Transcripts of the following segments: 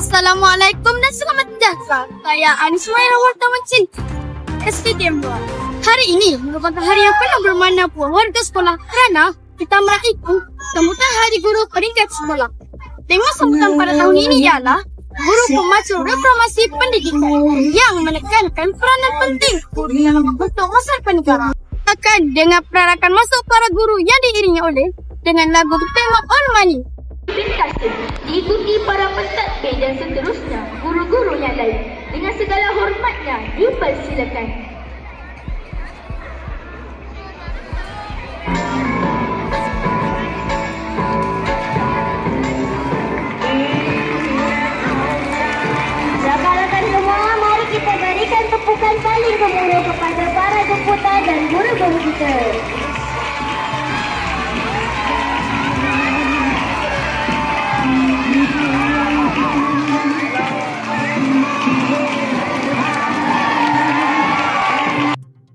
Assalamualaikum dan selamat sejahtera. Saya Anismaira, wartawan cinta STM 2. Hari ini merupakan hari yang penuh bermakna buat warga sekolah kerana kita meraihkan sambutan Hari Guru peringkat sekolah. Tema sambutan pada tahun ini ialah Guru Pemacu Reformasi Pendidikan yang menekankan peranan penting guru dalam membentuk masa depan negara. Akan dengan perarakan masuk para guru yang diiringi oleh dengan lagu tema On Money. Diikuti para pentadbir dan seterusnya guru-guru yang lain dengan segala hormatnya dipersilakan. Rakan-rakan semua, mari kita berikan tepukan paling gemuruh kepada para jemputan dan guru-guru kita.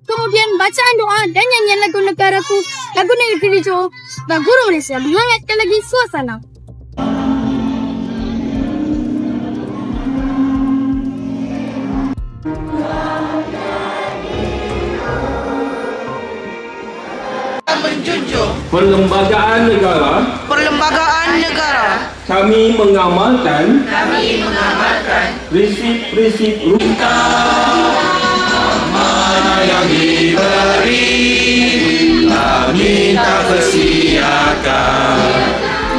Kemudian bacaan doa dan nyanyian lagu negaraku, lagu negeri Johor dan guru Malaysia menghangatkan lagi suasana. Menjunjung Perlembagaan negara. Kami mengamalkan prinsip-prinsip mana yang diberi, kami tak persiakan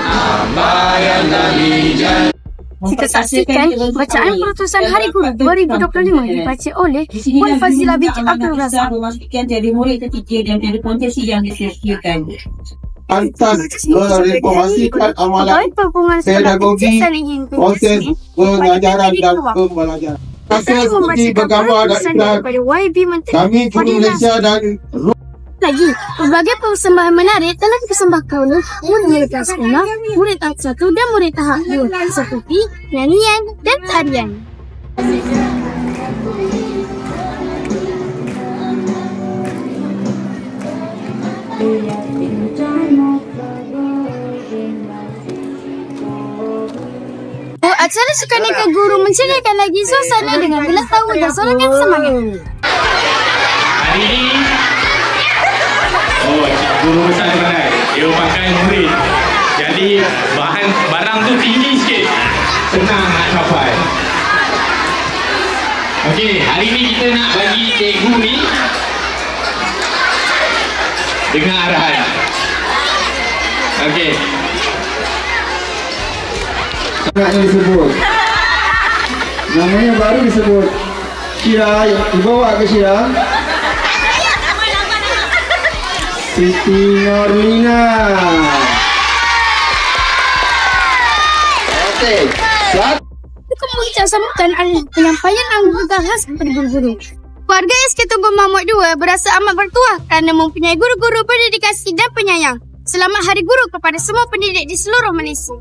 apa yang kami janji. Kita saksikan bacaan Perutusan Hari Guru 2025 dibaca oleh Puan Fazila binti Abdul Razak. Memastikan tiada murid terkikir dan tiada potensi yang disia-siakan. Antas mereformasikan amalan pedagogi, proses pengajaran dan pembelajaran. Proses uji bergambar dan iklan kami guru Malaysia dan lagi, berbagai persembahan menarik telah dipersembahkan oleh murid kelas sekolah, murid tahap 1 dan murid tahap 2 seperti nyanyian dan tarian. Acara Sukaneka Guru menceriakan lagi suasana dengan belas tahu dan sorangan semangat. Hari ini guru besar pandai. Dia pakai murid. Jadi barang tu tinggi sikit. Senang nak capai. Okey, hari ni kita nak bagi cikgu ni dengar arahan. Okey. namanya disebut. Namanya baru disebut. Syira, dibawa ke Syira. Siti Norlina. Okey. Kemudian sambutan adalah penyampaian anggaran khas kepada guru-guru. Warga SK Tunggul Mahmud 2 berasa amat bertuah kerana mempunyai guru-guru berdedikasi dan penyayang. Selamat Hari Guru kepada semua pendidik di seluruh Malaysia.